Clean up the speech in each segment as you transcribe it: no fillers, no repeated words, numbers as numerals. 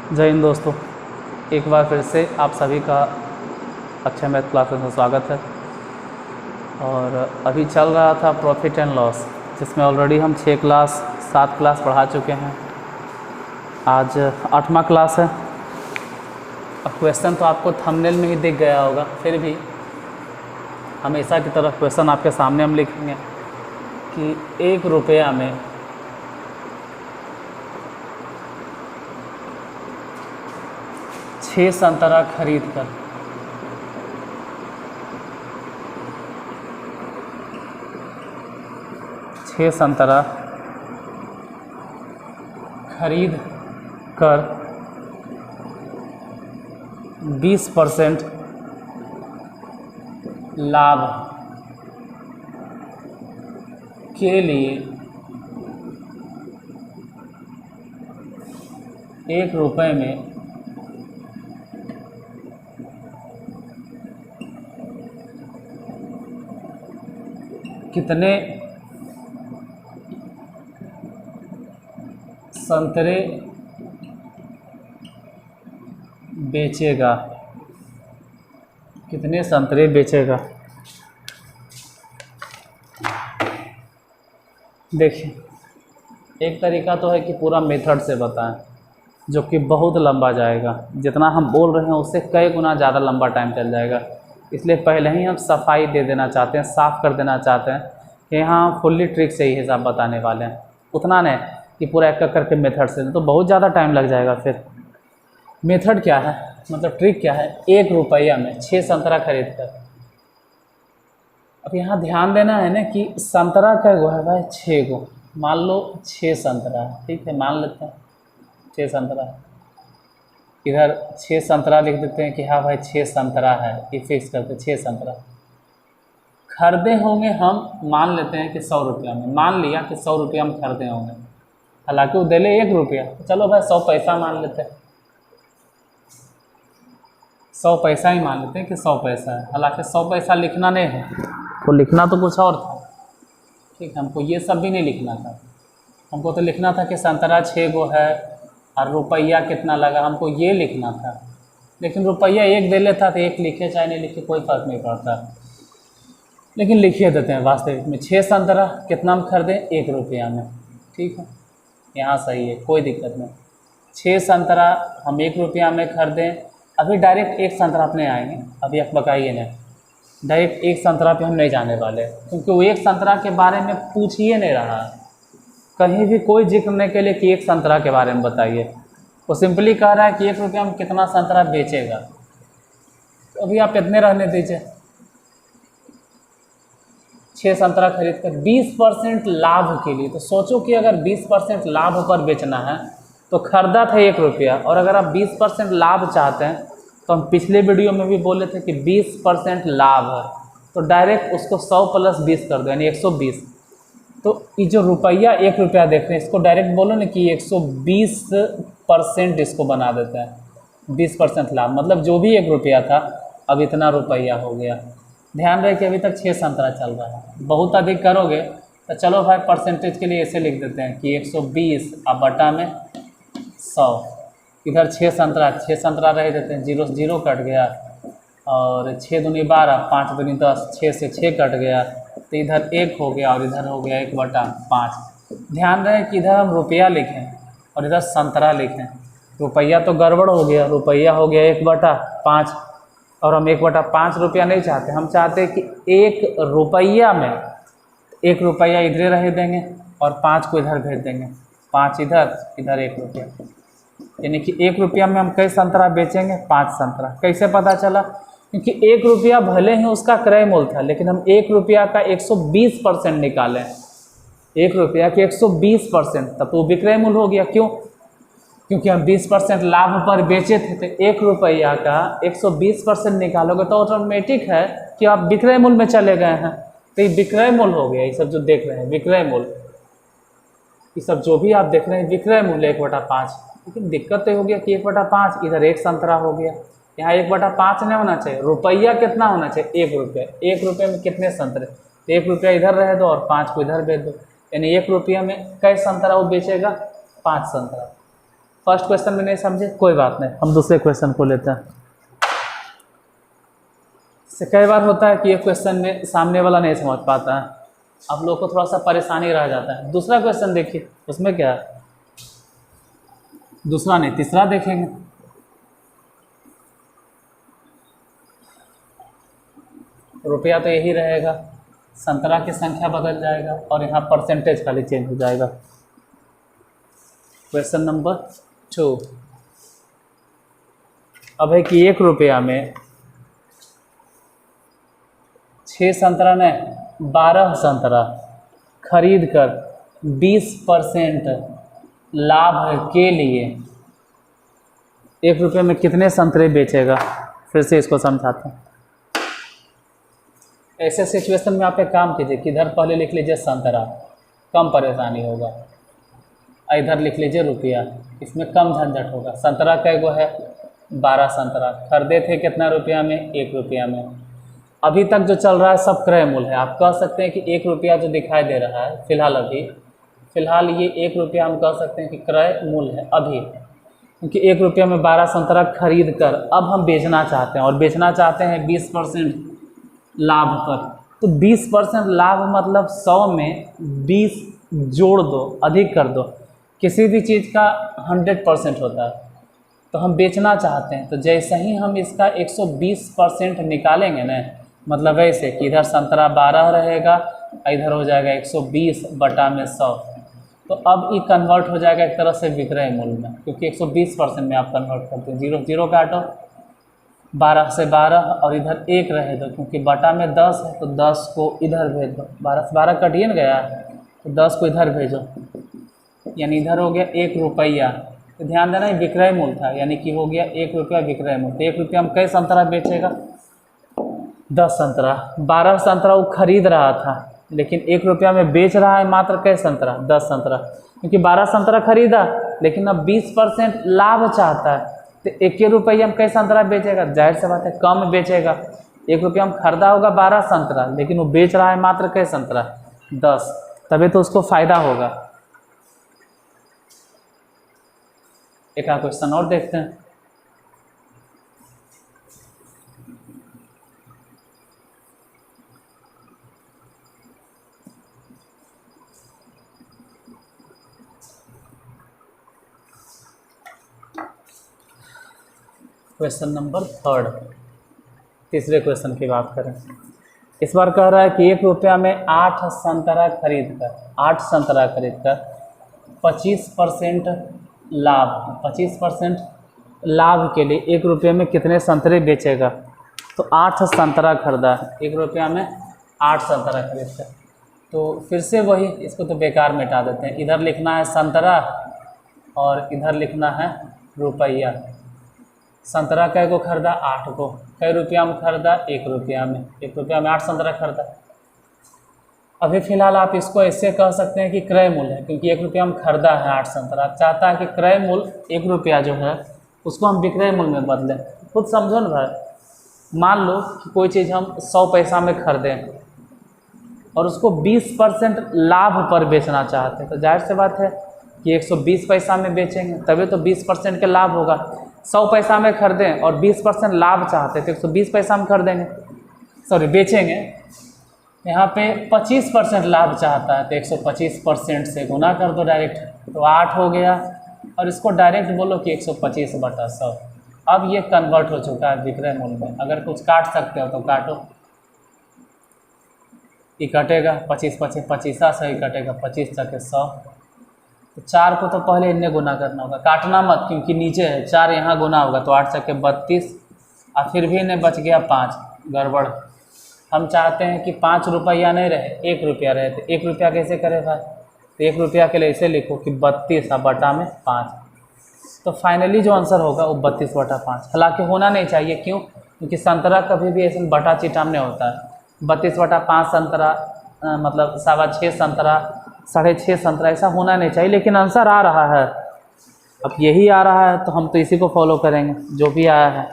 जय हिंद दोस्तों, एक बार फिर से आप सभी का अक्षय मैथ क्लासेस में स्वागत है। और अभी चल रहा था प्रॉफिट एंड लॉस, जिसमें ऑलरेडी हम 7 क्लास पढ़ा चुके हैं। आज 8वां क्लास है। अब क्वेश्चन तो आपको थंबनेल में ही दिख गया होगा, फिर भी हमेशा की तरह क्वेश्चन आपके सामने हम लिखेंगे कि 1 रुपया में 6 संतरा खरीद कर 6 संतरा खरीद कर 20% लाभ के लिए 1 रुपये में कितने संतरे बेचेगा? कितने संतरे बेचेगा? देखिए, एक तरीका तो है कि पूरा मेथड से बताएं, जो कि बहुत लंबा जाएगा। जितना हम बोल रहे हैं उससे कई गुना ज़्यादा लंबा टाइम चल जाएगा। इसलिए पहले ही हम सफाई दे देना चाहते हैं, साफ़ कर देना चाहते हैं कि यहाँ फुल्ली ट्रिक से ही हिसाब बताने वाले हैं। उतना नहीं कि पूरा एक करके मेथड से, तो बहुत ज़्यादा टाइम लग जाएगा। फिर मेथड क्या है, मतलब ट्रिक क्या है? 1 रुपया में 6 संतरा खरीद कर। अब यहाँ ध्यान देना है ना कि संतरा का गो है भाई 6 गो। मान लो 6 संतरा है, ठीक है, मान लेते हैं 6 संतरा है। इधर 6 संतरा लिख देते हैं कि हाँ भाई 6 संतरा है, ये फिक्स करते 6 संतरा खरीदे होंगे हम। मान लेते हैं कि 100 रुपया में, मान लिया कि 100 रुपया हम खरीदे होंगे। हालांकि वो दे ले 1 रुपया, तो चलो भाई 100 पैसा मान लेते हैं, 100 पैसा ही मान लेते हैं कि 100 पैसा है। हालांकि 100 पैसा लिखना नहीं है, तो लिखना तो कुछ और था, ठीक है। हमको ये सब भी नहीं लिखना था, हमको तो लिखना था कि संतरा 6 गो है और रुपया कितना लगा, हमको ये लिखना था। लेकिन रुपया 1 दे लेता तो 1 लिखे चाहे नहीं लिखे कोई फ़र्क नहीं पड़ता, लेकिन लिखिए देते हैं। वास्तविक में 6 संतरा कितना हम खरीदें? 1 रुपया में, ठीक है, यहाँ सही है, कोई दिक्कत नहीं। 6 संतरा हम 1 रुपया में खरीदें। अभी डायरेक्ट 1 संतरा अपने आएंगे, अभी आप बकाइए नहीं, डायरेक्ट 1 संतरा पे हम नहीं जाने वाले, क्योंकि वो 1 संतरा के बारे में पूछ ही नहीं रहा कहीं भी, कोई जिक्र नहीं के लिए कि 1 संतरा के बारे में बताइए। वो सिंपली कह रहा है कि 1 रुपया में कितना संतरा बेचेगा। तो अभी आप इतने रहने दीजिए। 6 संतरा खरीद कर 20% लाभ के लिए, तो सोचो कि अगर 20% लाभ पर बेचना है तो खरीदा था 1 रुपया, और अगर आप 20% लाभ चाहते हैं तो हम पिछले वीडियो में भी बोले थे कि 20% लाभ है, तो डायरेक्ट उसको 100 + 20 कर दो, यानी 120। तो ये जो रुपया 1 रुपया देख रहे हैं, इसको डायरेक्ट बोलो ना कि 120% इसको बना देते हैं। 20% लाभ मतलब जो भी 1 रुपया था अब इतना रुपया हो गया। ध्यान रहे कि अभी तक 6 संतरा चल रहा है। बहुत अधिक करोगे तो चलो भाई परसेंटेज के लिए ऐसे लिख देते हैं कि 120 अब बटा में 100। इधर 6 संतरा रह देते हैं, 0 से 0 कट गया, और 6 दूनी 12, 5 दूनी 10, 6 से 6 कट गया, तो इधर 1 हो गया और इधर हो गया 1/5। ध्यान रहे कि इधर हम रुपया लिखें और इधर संतरा लिखें। रुपया तो गड़बड़ हो गया, रुपया हो गया 1/5, और हम 1/5 रुपया नहीं चाहते, हम चाहते हैं कि 1 रुपया में 1 रुपया इधर रह देंगे और 5 को इधर भेज देंगे, 5 इधर, इधर 1 रुपया, यानी कि 1 रुपया में हम कई संतरा बेचेंगे? 5 संतरा। कैसे पता चला? क्योंकि 1 रुपया भले ही उसका क्रय मूल्य था, लेकिन हम 1 रुपया का 120% निकालें। 1 रुपया के 120%, तब तो विक्रय मूल्य हो गया। क्यों? क्योंकि हम 20% लाभ पर बेचे थे, तो 1 रुपया का 120% निकालोगे तो ऑटोमेटिक है कि आप विक्रय मूल्य में चले गए हैं, तो ये विक्रय मूल्य हो गया। ये सब जो देख रहे हैं विक्रय मूल्य, ये सब जो भी आप देख रहे हैं विक्रय मूल्य 1/5। लेकिन दिक्कत तो हो गया कि 1/5 इधर 1 संतरा हो गया, यहाँ 1/5 नहीं होना चाहिए। रुपया कितना होना चाहिए? 1 रुपया। 1 रुपये में कितने संतरे? तो 1 रुपया इधर रह दो और 5 को इधर भेज दो, यानी 1 रुपया में कई संतरा वो बेचेगा? 5 संतरा। फर्स्ट क्वेश्चन में नहीं समझे, कोई बात नहीं, हम दूसरे क्वेश्चन को लेते हैं। से कई बार होता है कि ये क्वेश्चन में सामने वाला नहीं समझ पाता है, आप लोग को थोड़ा सा परेशानी रह जाता है। दूसरा क्वेश्चन देखिए, उसमें क्या है, दूसरा नहीं तीसरा देखेंगे। रुपया तो यही रहेगा, संतरा की संख्या बदल जाएगा और यहाँ परसेंटेज खाली चेंज हो जाएगा। Question number 2। अब है कि 1 रुपया में 6 संतरा ने 12 संतरा खरीद कर 20% लाभ के लिए 1 रुपये में कितने संतरे बेचेगा। फिर से इसको समझाते हैं। ऐसे सिचुएशन में आप एक काम कीजिए कि इधर पहले लिख लीजिए संतरा, कम परेशानी होगा, इधर लिख लीजिए रुपया, इसमें कम झंझट होगा। संतरा का एगो है 12 संतरा खरीदे थे कितना रुपया में, 1 रुपया में। अभी तक जो चल रहा है सब क्रय मूल्य है। आप कह सकते हैं कि 1 रुपया जो दिखाई दे रहा है फिलहाल ये 1 रुपया हम कह सकते हैं कि क्रय मूल्य है अभी, क्योंकि 1 रुपया में 12 संतरा खरीद कर अब हम बेचना चाहते हैं, और बेचना चाहते हैं 20% लाभ पर। तो 20% लाभ मतलब 100 में 20 जोड़ दो, अधिक कर दो। किसी भी चीज़ का 100% होता है, तो हम बेचना चाहते हैं, तो जैसे ही हम इसका 120% निकालेंगे ना, मतलब ऐसे कि इधर संतरा 12 रहेगा, इधर हो जाएगा 120 बटा में 100, तो अब ये कन्वर्ट हो जाएगा एक तरह से विक्रय मूल्य में, क्योंकि 120% में आप कन्वर्ट करते हैं। 0 0 काटो, 12 से 12 और इधर 1 रहे दो, क्योंकि बटा में 10 है तो 10 को इधर भेज दो। 12 से 12 कटिए न गया, तो 10 को इधर भेजो, यानी इधर हो गया 1 रुपया। तो ध्यान देना ये विक्रय मूल्य था, यानी कि हो गया 1 रुपया विक्रय मूल्य। तो 1 रुपया में कई संतरा बेचेगा, 10 संतरा। 12 संतरा वो खरीद रहा था, लेकिन 1 रुपया में बेच रहा है मात्र कई संतरा, 10 संतरा, क्योंकि 12 संतरा खरीदा लेकिन अब 20% लाभ चाहता है। तो 1 रुपया में कई संतरा बेचेगा, जाहिर सी बात है कम बेचेगा। 1 रुपया में खरीदा होगा 12 संतरा, लेकिन वो बेच रहा है मात्र कई संतरा, 10, तभी तो उसको फायदा होगा। एक और क्वेश्चन और देखते हैं। क्वेश्चन नंबर 3, तीसरे क्वेश्चन की बात करें। इस बार कह रहा है कि 1 रुपया में 8 संतरा खरीद कर 25% लाभ के लिए 1 रुपये में कितने संतरे बेचेगा। तो 8 संतरा खरीदा, 1 रुपया में 8 संतरा खरीदकर, तो फिर से वही, इसको तो बेकार मिटा देते हैं। इधर लिखना है संतरा और इधर लिखना है रुपया। संतरा कै को खरीदा, 8 को। कई रुपया में खरीदा, 1 रुपया में। 1 रुपया में 8 संतरा खरीदा। अभी फ़िलहाल आप इसको ऐसे कह सकते हैं कि क्रय मूल्य है, क्योंकि 1 रुपया में खरीदा है 8 संतरा। आप चाहता है कि क्रय मूल्य 1 रुपया जो है उसको हम विक्रय मूल्य में बदलें। खुद समझो ना भाई, मान लो कि कोई चीज़ हम 100 पैसा में खरीदें और उसको 20% लाभ पर बेचना चाहते हैं, तो जाहिर सी बात है कि 120 पैसा में बेचेंगे, तभी तो 20% के लाभ होगा। 100 पैसा में खरीदें और 20% लाभ चाहते हैं तो 120 पैसा में खरीदेंगे, बेचेंगे। यहाँ पे 25% लाभ चाहता है तो 125% से गुना कर दो डायरेक्ट, तो 8 हो गया। और इसको डायरेक्ट बोलो कि 125 बटा 100। अब ये कन्वर्ट हो चुका है विक्रय मूल्य में। अगर कुछ काट सकते हो तो काटो, ये कटेगा 25 25 25 से ही कटेगा, 25 चके 100। तो 4 को तो पहले इन्हें गुना करना होगा, काटना मत क्योंकि नीचे है। 4 यहाँ गुना होगा तो 8 चके 32, और फिर भी इन्हें बच गया 5, गड़बड़। हम चाहते हैं कि 5 रुपया नहीं रहे, 1 रुपया रहे। तो 1 रुपया कैसे करें भाई, तो 1 रुपया के लिए ऐसे लिखो कि 32 बटा में 5। तो फाइनली जो आंसर होगा वो 32 बटा 5। हालांकि होना नहीं चाहिए, क्यों, क्योंकि संतरा कभी भी ऐसे बटा चिटाम नहीं होता है। 32 बटा 5 संतरा मतलब 6.25 संतरा, 6.5 संतरा, ऐसा होना नहीं चाहिए। लेकिन आंसर आ रहा है, अब यही आ रहा है तो हम तो इसी को फॉलो करेंगे जो भी आया है।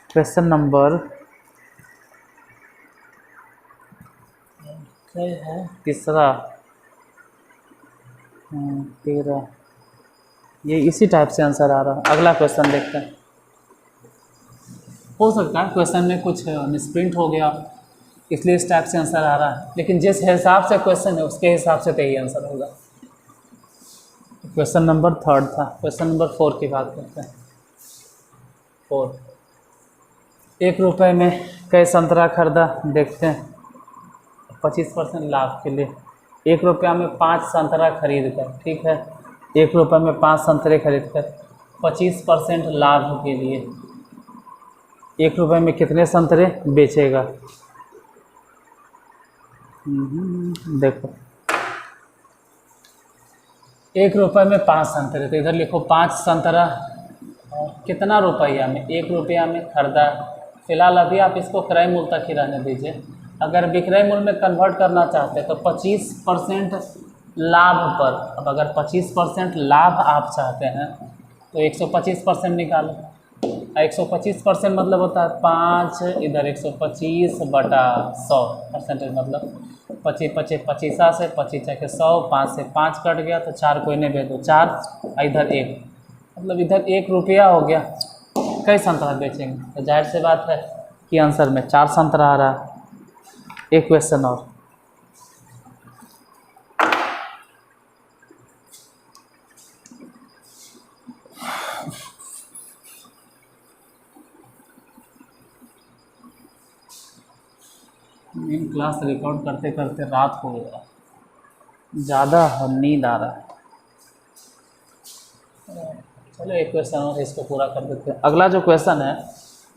क्वेश्चन नंबर सही है। तीसरा 13, ये इसी टाइप से आंसर आ रहा है। अगला क्वेश्चन देखते हैं। हो सकता है क्वेश्चन में कुछ मिसप्रिंट हो गया, इसलिए इस टाइप से आंसर आ रहा है, लेकिन जिस हिसाब से क्वेश्चन है उसके हिसाब से तो यही आंसर होगा। क्वेश्चन नंबर 3 था। क्वेश्चन नंबर 4 की बात करते हैं। 4, 1 रुपये में कई संतरा खरीदा, देखते हैं। 25% लाभ के लिए 1 रुपया में 5 संतरा खरीद कर, ठीक है, 1 रुपये में 5 संतरे खरीद कर 25% लाभ के लिए 1 रुपये में कितने संतरे बेचेगा? देखो 1 रुपये में 5 संतरे, तो इधर लिखो 5 संतरा और कितना रुपया में? 1 रुपया में खरीदा। फिलहाल अभी आप इसको क्रय मूल्य तक ही रहने दीजिए। अगर विक्रय मूल्य में कन्वर्ट करना चाहते हैं तो 25% लाभ पर, अब अगर 25% लाभ आप चाहते हैं तो 125% निकालो। 125% मतलब होता है 5, इधर 125 बटा 100 परसेंटेज, मतलब 25 25 25 से 25 के 100, 5 से 5 कट गया तो 4 कोई नहीं भेज दो, 4 इधर 1, मतलब इधर 1 रुपया हो गया। कई संतरा बेचेंगे? तो जाहिर सी बात है कि आंसर में 4 संतरा आ रहा है। एक क्वेश्चन और। इन क्लास रिकॉर्ड करते करते रात हो गया, ज़्यादा नींद आ रहा है। चलो एक क्वेश्चन और इसको पूरा कर देते हैं। अगला जो क्वेश्चन है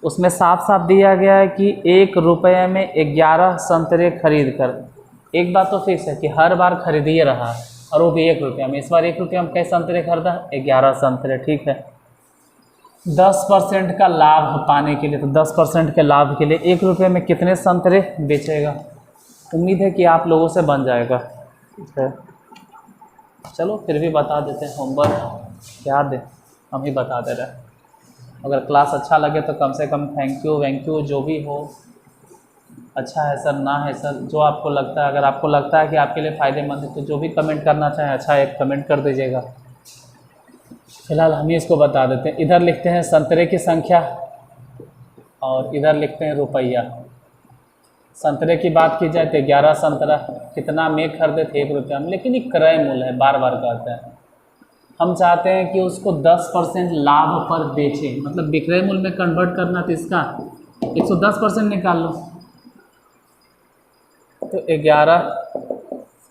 उसमें साफ साफ दिया गया है कि 1 रुपये में 11 संतरे खरीद कर, एक बात तो फिक्स है कि हर बार खरीद ही रहा है और वो भी 1 रुपया में। इस बार 1 रुपया में कैसे संतरे खरीदा? 11 संतरे, ठीक है। 10% का लाभ पाने के लिए, तो 10% के लाभ के लिए 1 रुपये में कितने संतरे बेचेगा? उम्मीद है कि आप लोगों से बन जाएगा, ठीक है। चलो फिर भी बता देते हैं, होमवर्क क्या दें, हम ही बता दे रहे हैं। अगर क्लास अच्छा लगे तो कम से कम थैंक यू जो भी हो, अच्छा है सर, ना है सर, जो आपको लगता है। अगर आपको लगता है कि आपके लिए फ़ायदेमंद है तो जो भी कमेंट करना चाहें अच्छा एक कमेंट कर दीजिएगा। फिलहाल हम ही इसको बता देते हैं। इधर लिखते हैं संतरे की संख्या और इधर लिखते हैं रुपया। संतरे की बात की जाए तो 11 संतरा कितना में खरीदे थे? 1 रुपया में, लेकिन ये क्रय मूल्य है, बार बार कहते हैं। हम चाहते हैं कि उसको 10% लाभ पर बेचें, मतलब विक्रय मूल्य में कन्वर्ट करना, तो इसका 110% निकाल लो। तो 11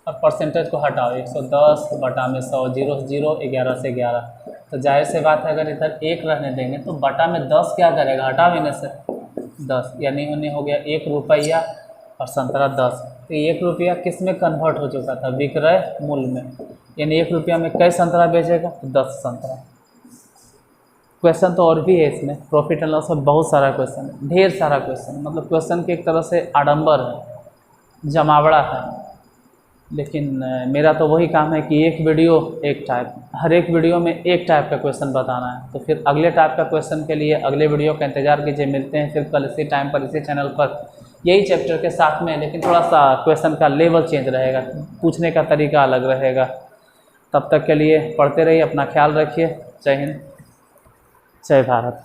और परसेंटेज को हटाओ, 110 बटा में 100, 0 0, 11 से 11, तो जाहिर से बात है अगर इधर 1 रहने देंगे तो बटा में 10 क्या करेगा? हटा देने से 10, यानी उन्हें हो गया 1 रुपया और संतरा 10। तो 1 रुपया किस में कन्वर्ट हो चुका था? विक्रय मूल्य में, यानी 1 रुपया में कई संतरा बेचेगा? 10 संतरा। क्वेश्चन तो और भी है इसमें, प्रॉफिट एंड लॉस में बहुत सारा क्वेश्चन है, ढेर सारा क्वेश्चन, मतलब क्वेश्चन की एक तरह से आडंबर है, जमावड़ा है। लेकिन मेरा तो वही काम है कि एक वीडियो एक टाइप, हर एक वीडियो में एक टाइप का क्वेश्चन बताना है। तो फिर अगले टाइप का क्वेश्चन के लिए अगले वीडियो का इंतज़ार कीजिए। मिलते हैं फिर कल इसी टाइम पर इसी चैनल पर यही चैप्टर के साथ में, लेकिन थोड़ा सा क्वेश्चन का लेवल चेंज रहेगा, पूछने का तरीका अलग रहेगा। तब तक के लिए पढ़ते रहिए, अपना ख्याल रखिए। जय हिंद, जय भारत।